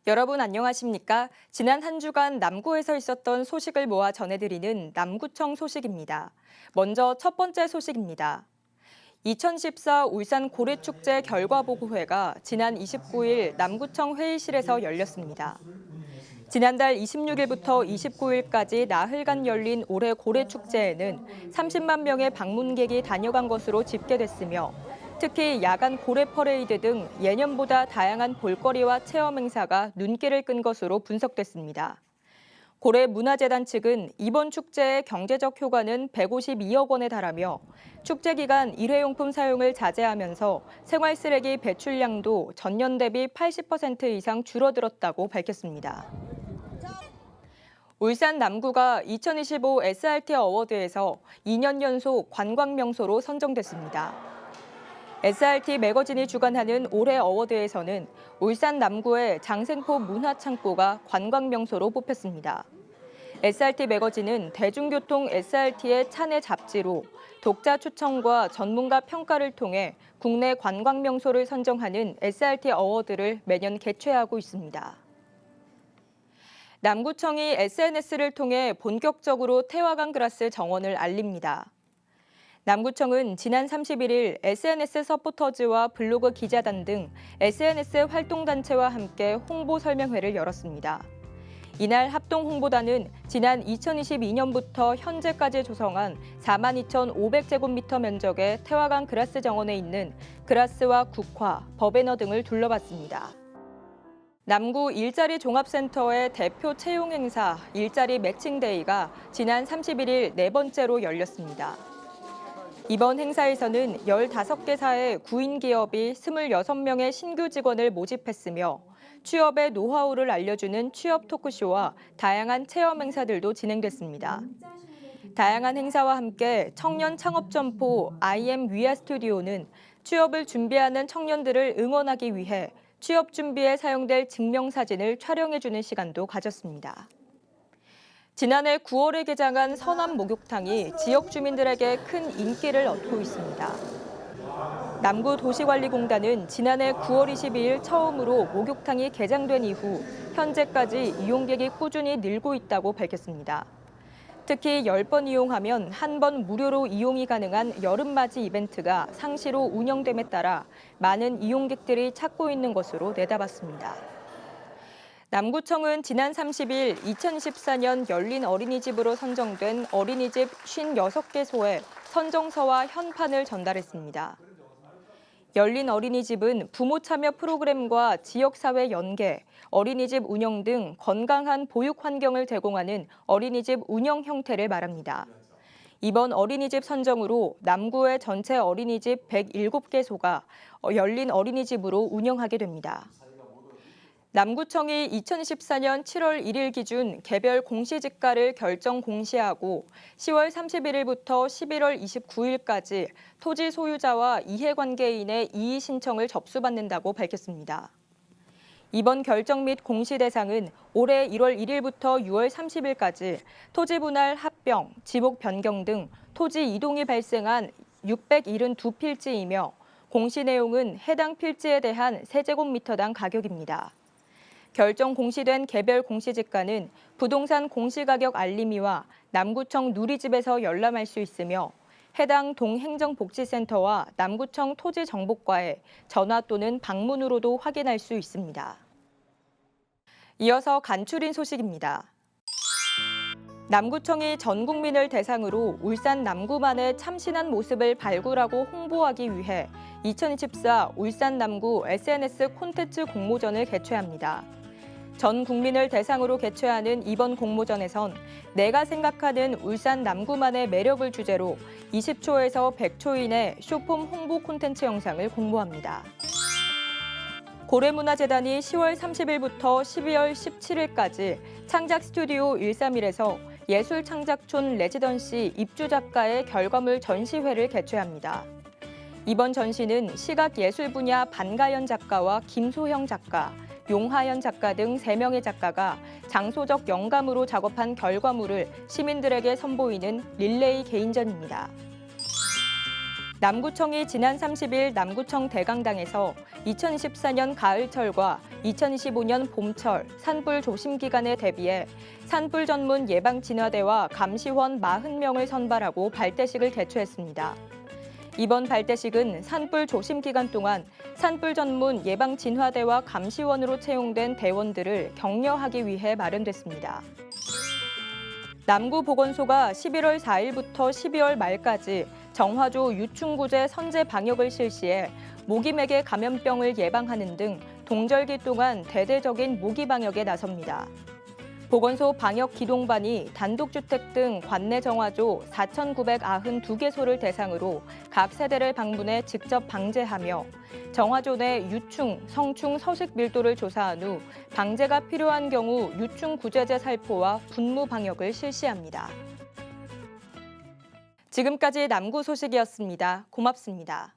여러분 안녕하십니까? 지난 한 주간 남구에서 있었던 소식을 모아 전해드리는 남구청 소식입니다. 먼저 첫 번째 소식입니다. 2014 울산 고래축제 결과보고회가 지난 29일 남구청 회의실에서 열렸습니다. 지난달 26일부터 29일까지 나흘간 열린 올해 고래축제에는 30만 명의 방문객이 다녀간 것으로 집계됐으며 특히 야간 고래 퍼레이드 등 예년보다 다양한 볼거리와 체험 행사가 눈길을 끈 것으로 분석됐습니다. 고래문화재단 측은 이번 축제의 경제적 효과는 152억 원에 달하며 축제 기간 일회용품 사용을 자제하면서 생활 쓰레기 배출량도 전년 대비 80% 이상 줄어들었다고 밝혔습니다. 울산 남구가 2025 SRT 어워드에서 2년 연속 관광명소로 선정됐습니다. SRT 매거진이 주관하는 올해 어워드에서는 울산 남구의 장생포 문화창고가 관광명소로 뽑혔습니다. SRT 매거진은 대중교통 SRT의 차내 잡지로 독자 추천과 전문가 평가를 통해 국내 관광명소를 선정하는 SRT 어워드를 매년 개최하고 있습니다. 남구청이 SNS를 통해 본격적으로 태화강 그라스 정원을 알립니다. 남구청은 지난 31일 SNS 서포터즈와 블로그 기자단 등 SNS 활동단체와 함께 홍보 설명회를 열었습니다. 이날 합동 홍보단은 지난 2022년부터 현재까지 조성한 42,500제곱미터 면적의 태화강 그라스 정원에 있는 그라스와 국화, 버베너 등을 둘러봤습니다. 남구 일자리 종합센터의 대표 채용 행사 일자리 매칭데이가 지난 31일 네 번째로 열렸습니다. 이번 행사에서는 15개사의 구인 기업이 26명의 신규 직원을 모집했으며 취업의 노하우를 알려주는 취업 토크쇼와 다양한 체험 행사들도 진행됐습니다. 다양한 행사와 함께 청년 창업 점포 IM 위아 스튜디오는 취업을 준비하는 청년들을 응원하기 위해 취업 준비에 사용될 증명사진을 촬영해주는 시간도 가졌습니다. 지난해 9월에 개장한 서남 목욕탕이 지역 주민들에게 큰 인기를 얻고 있습니다. 남구도시관리공단은 지난해 9월 22일 처음으로 목욕탕이 개장된 이후 현재까지 이용객이 꾸준히 늘고 있다고 밝혔습니다. 특히 10번 이용하면 한 번 무료로 이용이 가능한 여름맞이 이벤트가 상시로 운영됨에 따라 많은 이용객들이 찾고 있는 것으로 내다봤습니다. 남구청은 지난 30일 2014년 열린 어린이집으로 선정된 어린이집 56개소에 선정서와 현판을 전달했습니다. 열린 어린이집은 부모 참여 프로그램과 지역사회 연계, 어린이집 운영 등 건강한 보육 환경을 제공하는 어린이집 운영 형태를 말합니다. 이번 어린이집 선정으로 남구의 전체 어린이집 107개소가 열린 어린이집으로 운영하게 됩니다. 남구청이 2014년 7월 1일 기준 개별 공시지가를 결정 공시하고 10월 31일부터 11월 29일까지 토지 소유자와 이해관계인의 이의 신청을 접수받는다고 밝혔습니다. 이번 결정 및 공시 대상은 올해 1월 1일부터 6월 30일까지 토지 분할 합병, 지목 변경 등 토지 이동이 발생한 672필지이며 공시 내용은 해당 필지에 대한 세제곱미터당 가격입니다. 결정 공시된 개별 공시지가는 부동산 공시가격 알림이와 남구청 누리집에서 열람할 수 있으며 해당 동행정복지센터와 남구청 토지정보과에 전화 또는 방문으로도 확인할 수 있습니다. 이어서 간추린 소식입니다. 남구청이 전 국민을 대상으로 울산 남구만의 참신한 모습을 발굴하고 홍보하기 위해 2024 울산 남구 SNS 콘텐츠 공모전을 개최합니다. 전 국민을 대상으로 개최하는 이번 공모전에선 내가 생각하는 울산 남구만의 매력을 주제로 20초에서 100초 이내 쇼폼 홍보 콘텐츠 영상을 공모합니다. 고래문화재단이 10월 30일부터 12월 17일까지 창작 스튜디오 131에서 예술창작촌 레지던시 입주 작가의 결과물 전시회를 개최합니다. 이번 전시는 시각예술 분야 반가연 작가와 김소형 작가, 용하연 작가 등 3명의 작가가 장소적 영감으로 작업한 결과물을 시민들에게 선보이는 릴레이 개인전입니다. 남구청이 지난 30일 남구청 대강당에서 2014년 가을철과 2025년 봄철 산불 조심 기간에 대비해 산불 전문 예방 진화대와 감시원 40명을 선발하고 발대식을 개최했습니다. 이번 발대식은 산불 조심 기간 동안 산불 전문 예방 진화대와 감시원으로 채용된 대원들을 격려하기 위해 마련됐습니다. 남구보건소가 11월 4일부터 12월 말까지 정화조 유충구제 선제 방역을 실시해 모기맥의 감염병을 예방하는 등 동절기 동안 대대적인 모기 방역에 나섭니다. 보건소 방역기동반이 단독주택 등 관내 정화조 4,992개소를 대상으로 각 세대를 방문해 직접 방제하며 정화조 내 유충, 성충 서식 밀도를 조사한 후 방제가 필요한 경우 유충 구제제 살포와 분무 방역을 실시합니다. 지금까지 남구 소식이었습니다. 고맙습니다.